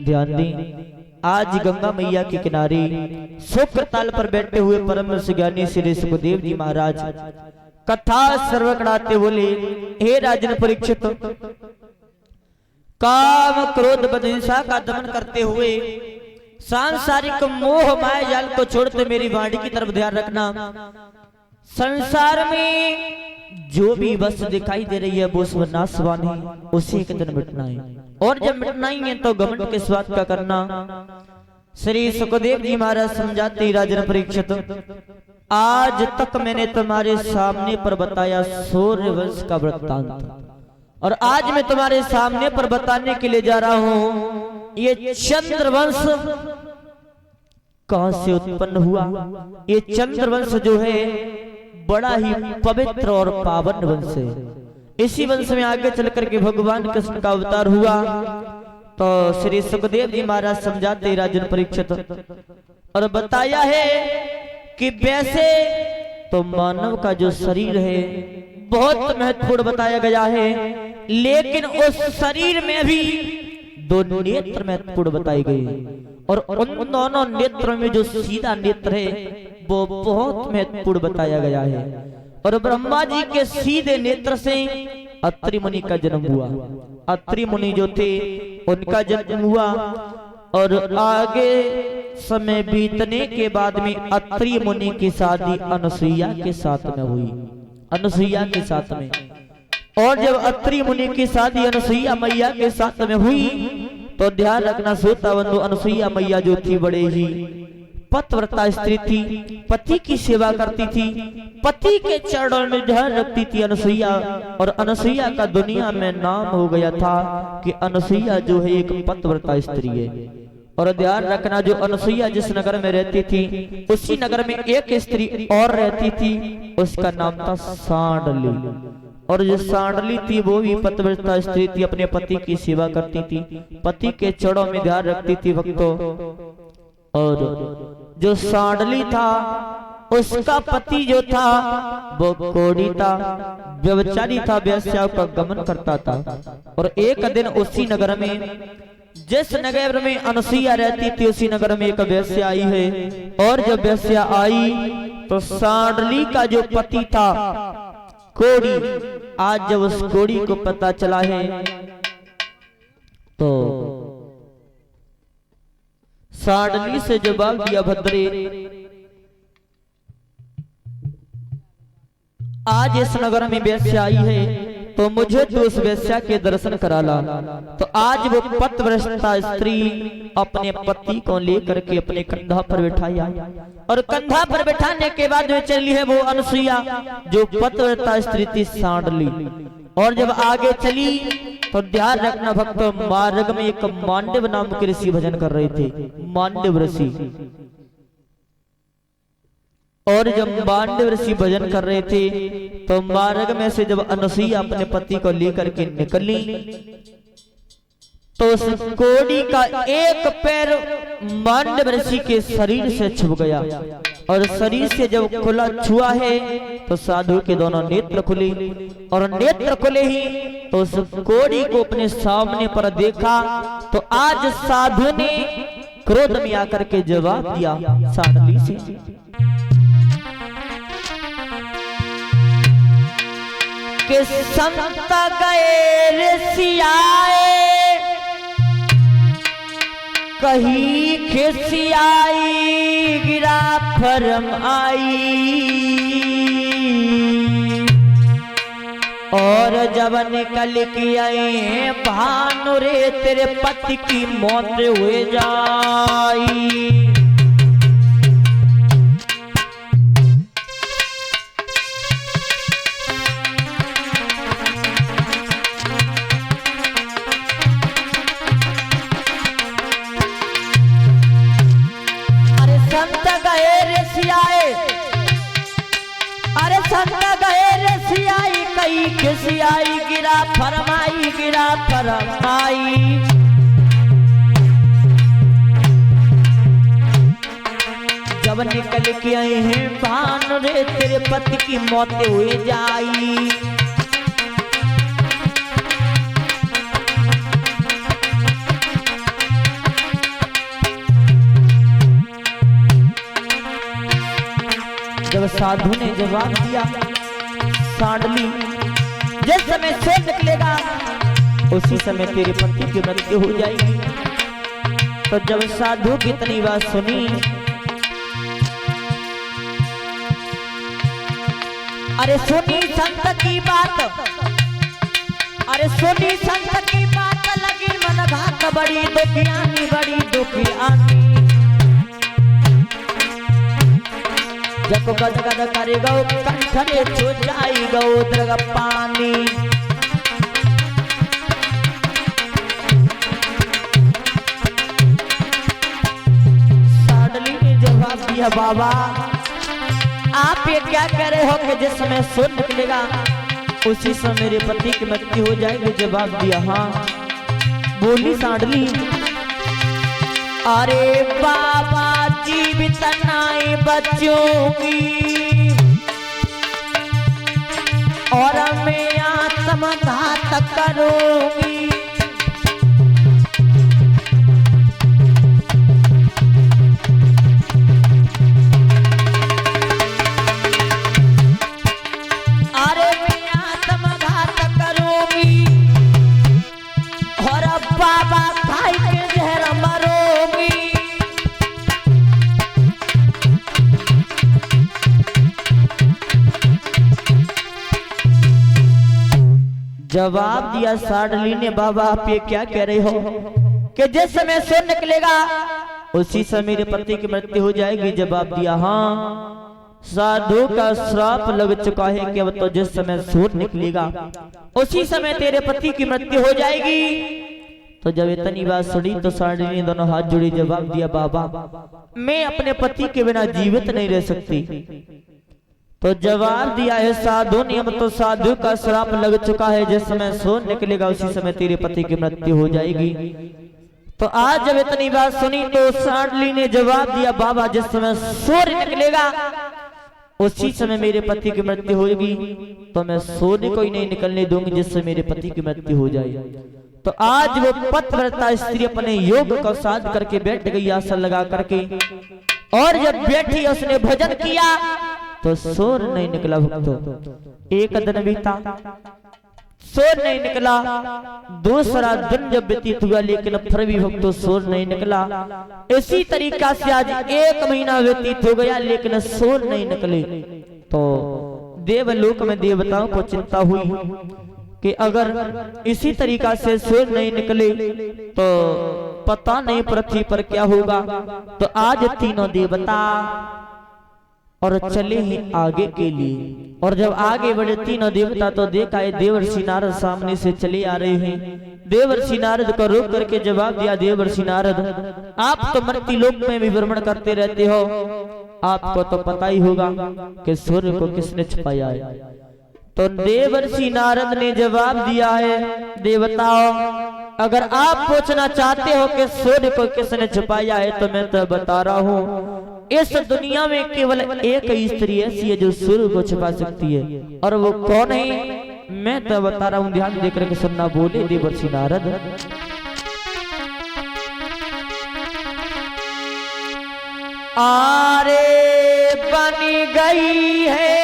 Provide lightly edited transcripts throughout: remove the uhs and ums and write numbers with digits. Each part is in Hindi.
ध्यान दें, आज गंगा मैया के किनारे शुक्र ताल पर बैठे हुए परम ज्ञानी श्री सुखदेव जी महाराज कथा सर्व कराते बोले, हे राजन परीक्षित, काम क्रोध बद हिंसा का दमन करते हुए सांसारिक मोह माया जाल को छोड़ते मेरी वाणी की तरफ ध्यान रखना। संसार में जो भी वस्तु दिखाई दे रही है वो सब नाशवान है, उसे एक दिन मिटना है, और जब मिटना ही है तो घमंड के स्वाद का करना। श्री सुखदेव जी महाराज समझाते, राजन परीक्षित, आज तक मैंने तुम्हारे सामने पर बताया सूर्य वंश का वृत्तांत, और आज मैं तुम्हारे सामने पर बताने के लिए जा रहा हूं ये चंद्रवंश कहां से उत्पन्न हुआ। ये चंद्रवंश जो है बड़ा ही पवित्र और पावन वंश है। इसी वंश में आगे चल करके भगवान कृष्ण का अवतार हुआ। तो श्री सुखदेव जी महाराज समझाते, राजन परीक्षित, और बताया है कि वैसे तो मानव का जो शरीर है बहुत महत्वपूर्ण बताया गया है, लेकिन उस शरीर में भी दो नेत्र महत्वपूर्ण बताए गए, और उन दोनों नेत्रों में जो सीधा नेत्र है वो बहुत महत्वपूर्ण बताया गया है। और ब्रह्मा जी के सीधे नेत्र से अत्रि मुनि का जन्म हुआ। अत्रि मुनि जो थे उनका जन्म हुआ, और आगे समय बीतने के बाद में अत्रि मुनि की शादी अनुसुईया के साथ में हुई, अनुसुईया के साथ में। और जब अत्रि मुनि की शादी अनुसुईया मैया के साथ में हुई तो ध्यान रखना श्रोता बंधु, अनुसुईया मैया जो थी बड़े ही पतिव्रता स्त्री थी, पति की सेवा करती थी, पति के चरणों में ध्यान रखती थी अनुसुईया। और अनुसुईया का दुनिया में नाम हो गया था कि अनुसुईया जो है एक पतिव्रता स्त्री है। और ध्यान रखना, जो अनुसुईया जिस नगर में रहती थी उसी नगर में एक स्त्री और रहती थी, उसका नाम था सांडली। और जो सांडली थी वो भी पतिव्रता स्त्री थी, अपने पति की सेवा करती थी, पति के चरणों में ध्यान रखती थी भक्तों। और जो सांडली था उसका पति जो था वो कोढ़ी था, व्यभिचारी था, वेश्याओं का गमन करता था। और एक दिन उसी नगर में, जिस नगर में अनुसुईया रहती थी उसी नगर में एक वेश्या आई है। और जब वेश्या आई तो सांडली का जो पति था कोढ़ी, आज जब उस कोढ़ी को पता चला है तो सांडली से जवाब दिया, भद्रे आज इस नगर में वेश्या आई है तो मुझे तो उस वेश्या के दर्शन कराला। तो आज वो पतिव्रता स्त्री अपने पति को लेकर के अपने कंधा पर बिठाया, और कंधा पर बिठाने के बाद में चली है वो अनुसुईया जो पतिव्रता स्त्री थी सांडली। और जब आगे चली तो ध्यान रखना भक्तों, मार्ग में एक मांडव नाम के ऋषि भजन कर रहे थे, मांडव ऋषि। और जब मांडव ऋषि भजन कर रहे थे तो मार्ग में से जब अनुसुईया अपने पति को लेकर के निकली तो उस कोढ़ी का एक पैर मांडव ऋषि के शरीर से छुप गया, और शरीर से जब खुला छुआ है तो साधु के दोनों नेत्र खुले, और नेत्र खुले ही तो उस कोढ़ी को अपने सामने पर देखा। तो आज साधु ने क्रोध में आकर के जवाब दिया सांडली से, कि संत गए ऋषियाए कहीं खिसियाई गिरा फरम आई। और जब निकल के आए भानु रे तेरे पति की मौत हुए जाई। अरे संत गए ऋषियाई कई खिसियाई गिरा फरमाई, गिरा फरमाई। जब निकल के आए हैं भानु रे तेरे पति की मौत हुए जाई। जब साधु ने जवाब दिया, सांडली जिस समय सोच निकलेगा उसी समय तेरे पति की मृत्यु हो जाएगी। तो जब साधु की इतनी बात सुनी, अरे सुनी संत की बात, अरे सुनी संत की बात, लगी मन घात बड़ी दुखियानी, बड़ी दुखियानी। जब गद गद करे गौ कंठने छो जाई गौ द्रग पानी। सांडली ने जवाब दिया, बाबा आप ये क्या कह रहे हो कि जिस समय सूर्य निकलेगा उसी समय मेरे पति की मृत्यु हो जाएगी। जवाब दिया, हाँ। बोली सांडली, अरे बाबा जीवित नहीं बचूंगी और मैं आत्मघात करूंगी। अरे मैं आत्मघात करूंगी और बाबा खाई के जहर मरूंगी। जवाब दिया सांडली ने, बाबा आप ये क्या कह रहे हो कि जिस समय सूर्य निकलेगा उसी समय मेरे पति की मृत्यु हो जाएगी। जवाब दिया, हाँ। साधु का श्राप लग चुका है कि अब तो जिस समय सूर्य निकलेगा उसी समय तेरे पति की मृत्यु हो जाएगी। तो जब इतनी बात सुनी तो सांडली ने दोनों हाथ जोड़े जवाब दिया, बाबा मैं अपने पति के बिना जीवित नहीं रह सकती। तो जवाब दिया है साधु ने, अब तो साधु का श्राप लग चुका है, जिस समय सूर्य निकलेगा उसी समय तेरे पति की मृत्यु हो जाएगी। तो आज जब इतनी बात सुनी तो सांडली ने जवाब दिया, बाबा जिस समय सूर्य निकलेगा उसी समय मेरे पति की मृत्यु होगी, तो मैं सूर्य को ही नहीं निकलने दूंगी जिससे मेरे पति की मृत्यु हो जाए। तो आज वो पतिव्रता स्त्री अपने योग का साध करके बैठ गई आसन लगा करके, और जब बैठी उसने भजन किया तो सूर्य नहीं निकला। भक्तों एक दिन बीता, सूर्य नहीं निकला। दूसरा दिन जब व्यतीत हुआ लेकिन फिर भी भक्तों सूर्य नहीं निकला। इसी तरीका से आज 1 महीना व्यतीत हो गया लेकिन सूर्य नहीं निकले। तो देवलोक में देवताओं को चिंता हुई कि अगर इसी तरीका से सूर्य नहीं निकले तो पता नहीं पृथ्वी पर क्या होगा। तो आज तीनों देवता और चले हैं आगे के लिए। और जब आगे बढ़े तीनों देवता तो देखा है देवर्षि नारद सामने से चले आ रहे हैं। देवर्षि नारद को रोक करके जवाब दिया, देवर्षि नारद आप तो मृत्यु लोक में भी भ्रमण करते रहते हो, आपको तो पता ही होगा कि सूर्य को किसने छुपाया है। तो देवर्षि नारद ने जवाब दिया है, देवताओं अगर आप पूछना चाहते हो कि सूर्य को किसने छुपाया है तो मैं तो बता रहा हूँ, इस दुनिया में केवल एक स्त्री ऐसी है जो सूर्य को छुपा सकती है, और वो कौन है मैं तो बता रहा हूँ। ध्यान देकर के सुनना। बोले देवर्षि नारद, आरे बनी गई है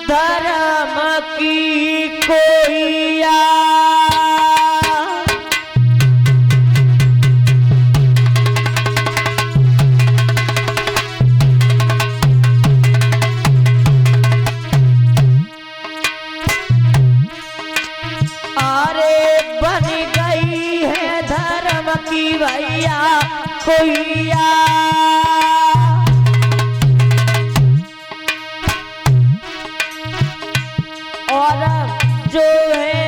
धर्म की कोइया, भैया कोइया। और जो है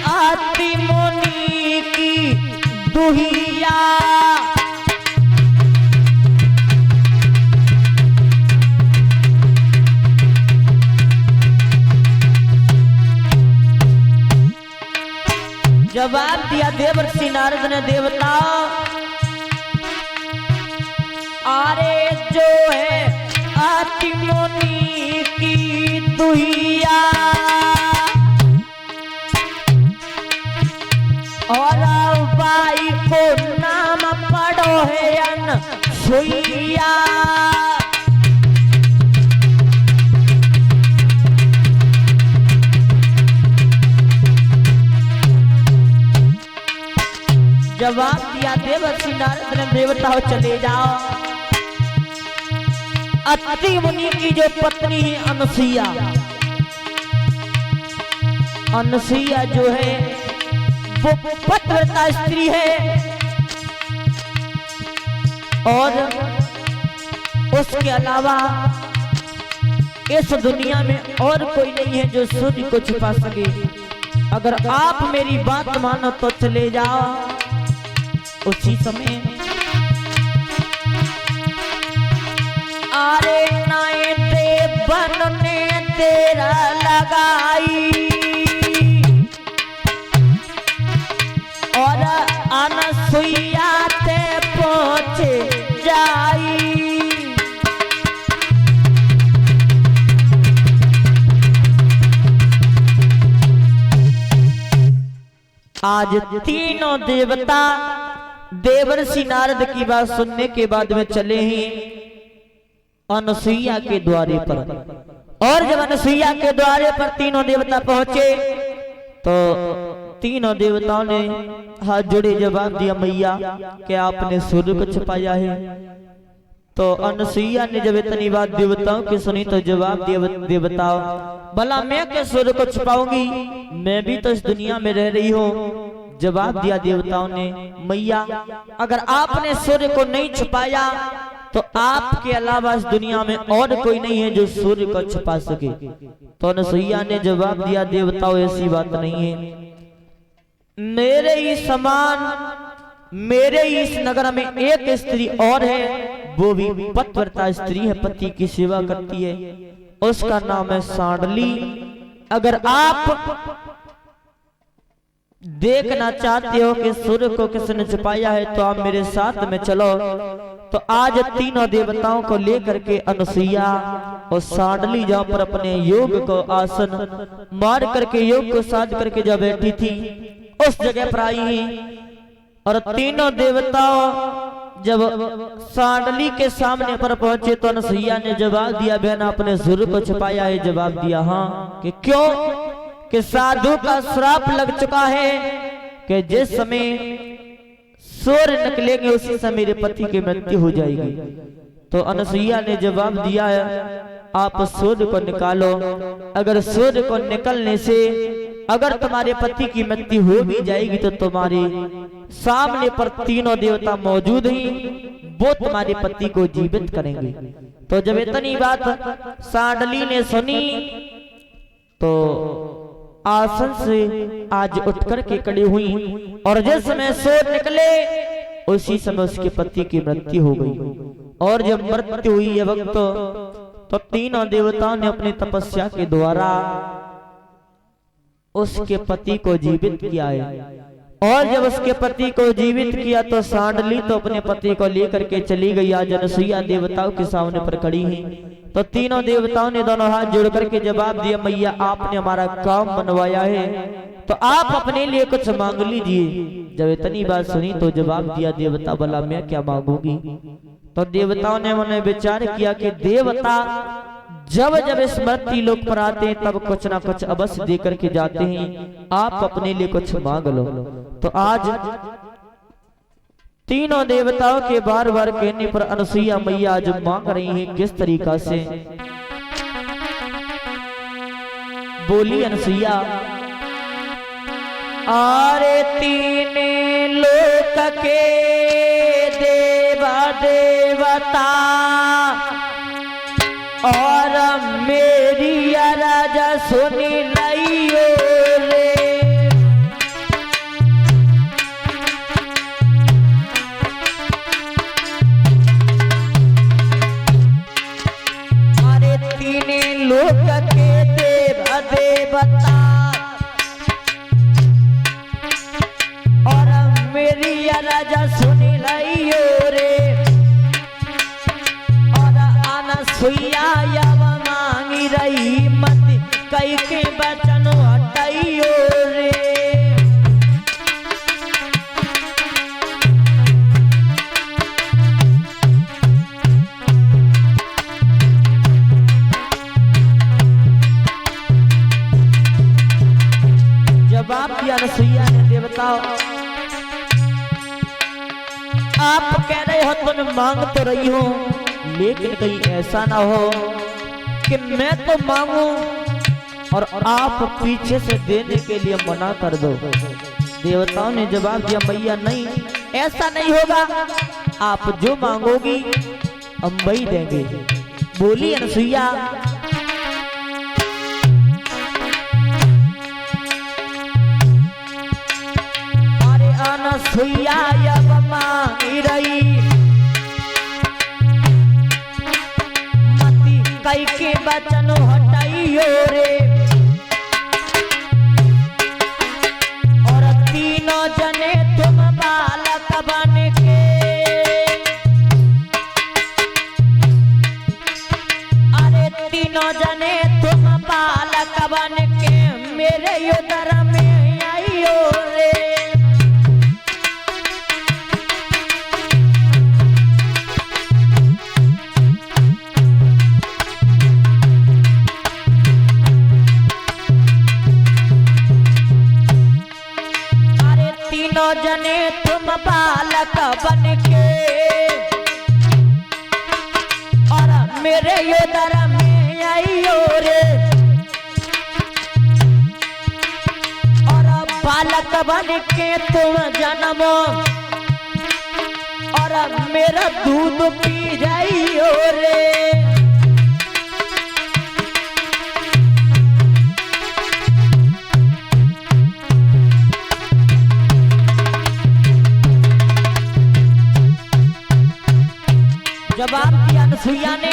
आती मुनि की दुहिया, जवाब दिया देवर्षि नारद ने, देवता अरे जो है आती मुनि की दुहिया, और बाई को नाम पड़ो है अनसुईया। जवाब दिया देवर्षि नारद ने, देवताओं चले जाओ। अत्रि मुनि की जो पत्नी है अनसुईया, अनसुईया जो है वो पतिव्रता स्त्री है और उसके अलावा इस दुनिया में और कोई नहीं है जो सूर्य को छुपा सके। अगर आप मेरी बात मानो तो चले जाओ। उसी समय आरे नाए देवन ने तेरा लगाई और अनसुईया ते पहुंच जाई। आज तीनों देवता देवर्षि नारद की बात सुनने के बाद में चले ही अनसुईया के द्वारे पर। और जब अनसुईया के द्वारे पर तीनों देवता पहुंचे तो तीनों देवताओं ने हाथ जोड़े जवाब दिया, मैया क्या आपने सूर्य को छुपाया है? तो अनसुईया ने जब इतनी बात देवताओं की सुनी तो जवाब दिया, देवताओं भला मैं क्या सूर्य को छुपाऊंगी, मैं भी तो इस दुनिया में रह रही हूँ। जवाब दिया देवताओं ने, मैया अगर आपने सूर्य को नहीं छुपाया तो आपके अलावा इस दुनिया में और कोई नहीं है जो सूर्य को छुपा सके। तो अनसुईया ने जवाब दिया, देवताओं ऐसी बात नहीं है, मेरे ही समान मेरे ही इस नगर में एक स्त्री और है, वो भी पतिव्रता स्त्री है, पति की सेवा करती है, उसका नाम है सांडली। अगर आप देखना चाहते हो कि सूर्य को किसने छुपाया है तो आप मेरे साथ में चलो। तो आज तीनों देवताओं को लेकर के अनसुईया और सांडली जहां पर अपने योग को आसन मार करके योग को साध करके जब बैठी थी उस जगह पर आई और तीनों देवताओं जब सांडली के सामने पर पहुंचे तो अनसुईया ने जवाब दिया, बहन आपने सूर्य को छुपाया है? जवाब दिया हाँ। कि क्यों? कि साधु का श्राप लग चुका है कि जिस समय सूर्य निकलेंगे उसी समय मेरे पति की मृत्यु हो जाएगी। तो अनसुईया ने जवाब दिया, आप सूर्य को निकालो। अगर सूर्य को निकलने से अगर तुम्हारे पति की मृत्यु हो भी जाएगी तो तुम्हारे सामने पर तीनों देवता मौजूद ही वो तुम्हारे पति को जीवित करेंगे। तो जब इतनी बात सांडली ने सुनी तो आसन से आज उठकर के खड़ी हुई और जिस समय सूर्य निकले उसी समय उसके पति की मृत्यु हो गई। और जब मृत्यु हुई है वक्त तो तीनों देवताओं ने अपनी तपस्या के द्वारा उसके पति को जीवित किया है। और जब उसके पति को जीवित किया तो सांडली तो अपने पति को लेकर के चली गई। आज अनसुईया देवताओं के सामने पर खड़ी है तो तीनों देवताओं ने दोनों हाथ जोड़ करके जवाब दिया, मैया आपने हमारा काम बनवाया है तो आप अपने लिए कुछ मांग लीजिए। जब इतनी बात सुनी तो जवाब दिया, देवता भला मैं क्या मांगूंगी? तो देवताओं ने मन विचार किया कि देवता जब जब स्मृति लोक पर आते हैं तब कुछ ना कुछ अवश्य दे करके जाते हैं, आप अपने लिए कुछ मांग लो। तो आज तीनों देवताओं के बार बार कहने पर अनसुईया मैया आज मांग रही हैं किस तरीका से। बोली अनसुईया, आरे तीने लोक के देवा देवता और मेरी राजा सुनी लइयो रे। अरे तीने लोक के देवा देवता और मेरी राजा सुनी लइयो रे। और अनसुईया यव मांगी रही मत कई के बचन हटाइयो रे। जवाब दिया अनसुईया ने, देवताओं आप कह रहे हो तो मैं मांग तो रही हूँ, लेकिन कहीं ऐसा ना हो कि मैं तो मांगू और आप पीछे से देने के लिए मना कर दो। देवताओं ने जवाब दिया, मैया नहीं, ऐसा नहीं होगा, आप जो मांगोगी हम वही देंगे। बोली अनसुईया, अरे अनसुईया अब मांगी रही, मती कई के बचन हटाइयो रे, और तीनों जने तुम बालक बन के, अरे तीनों जने तुम बालक बन के मेरे उदर में आइयो रे। तीनों जने तुम बालक बन के और मेरे उदर में आइयो रे, और बालक बन के तुम जन्मो और मेरा दूध पी जाइयो रे। जवाब दिया अनसुईया ने,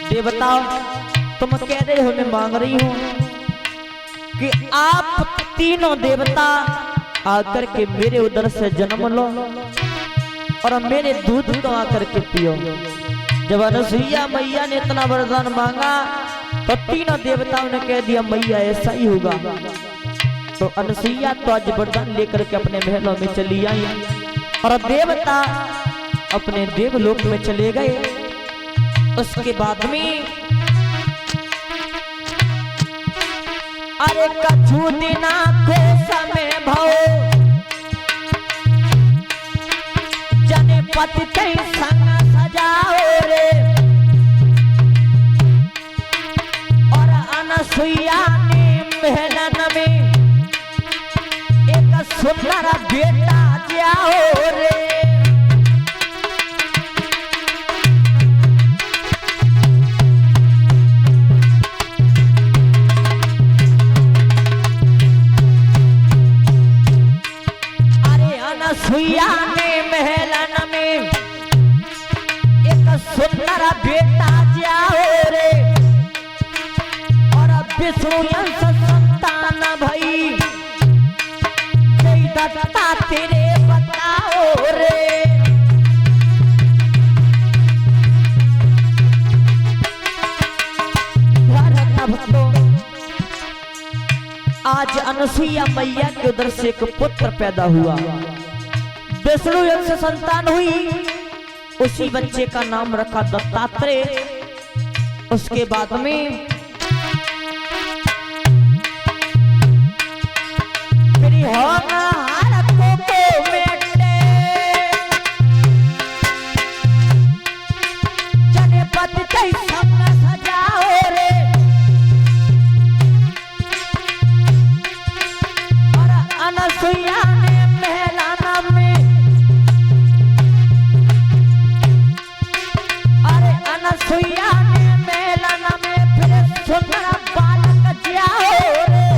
देवताओं तुम कह रहे हो, मैं मांग रही हूं कि आप तीनों देवता आकर के मेरे उदर से जन्म लो और मेरे दूध को आकर के पियो। जब अनसुईया मैया ने इतना वरदान मांगा तो तीनों देवताओं ने कह दिया, मैया ऐसा ही होगा। तो अनसुईया तो आज वरदान लेकर के अपने महलों में चली आई और देवता अपने देवलोक में चले गए। उसके बाद में अरे कछु दिना को समय भाव जने पति कई संग सजाओ रे, और अनसुईया ने महलन में एक सुंदर बेटा जाओ रे। अनसुईया ने महलन में एक सुंदर बेटा जाओ रे, और विष्णु यंश संतान भई जय दत्ता तेरे बताओ रे। भक्तों, आज अनसुईया मैया के उदर से एक पुत्र पैदा हुआ, विष्णु यंश संतान हुई। उसी बच्चे का नाम रखा दत्तात्रेय। उसके बाद में जनपति कई संग सजाओ रे, और अनसुईया ने महलाना में अनसुईया ने मेलन में फिर सुंदर बालक जाओ रे।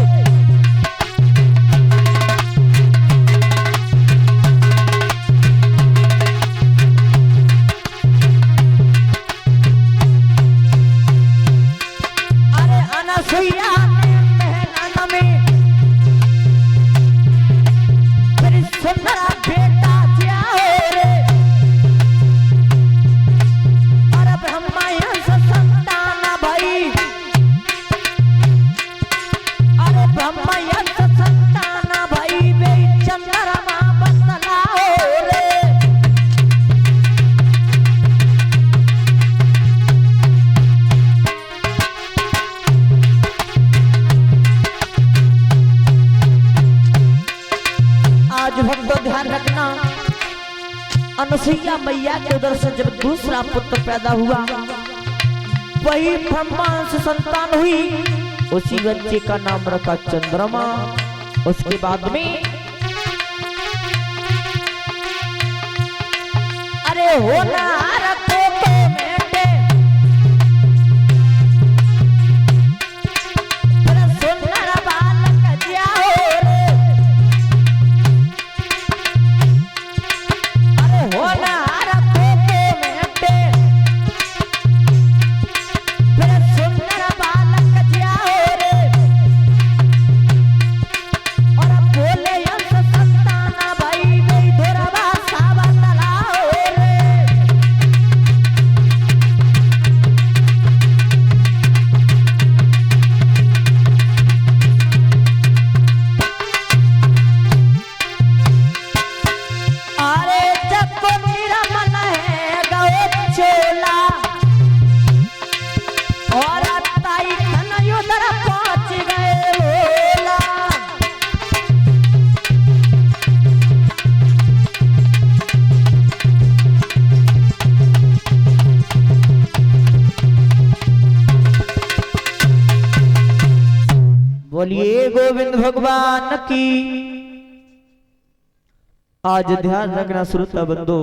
अरे अनसुईया ने मेलन में फिर सुंदर बेटा जाओ रे, अनुसुईया मैया के उधर से जब दूसरा पुत्र पैदा हुआ, वही ब्रह्मा से संतान हुई, उसी बच्चे का नाम रखा चंद्रमा। उसके बाद में अरे होना रखो तो बेटे, फिर सुंदर बालक जाओ रे, अरे होना रखो तो बेटे, फिर सुंदर बालक जाओ रे, और बोले यंस संतान भाई भाई धोरवा सावन लाओ रे। अरे जब को मेरा मन है गौ चोला, और ताई खन उधर पहुंच गए लोला। बोलिए गोविंद भगवान की। आज ध्यान रखना श्रोता बंधु,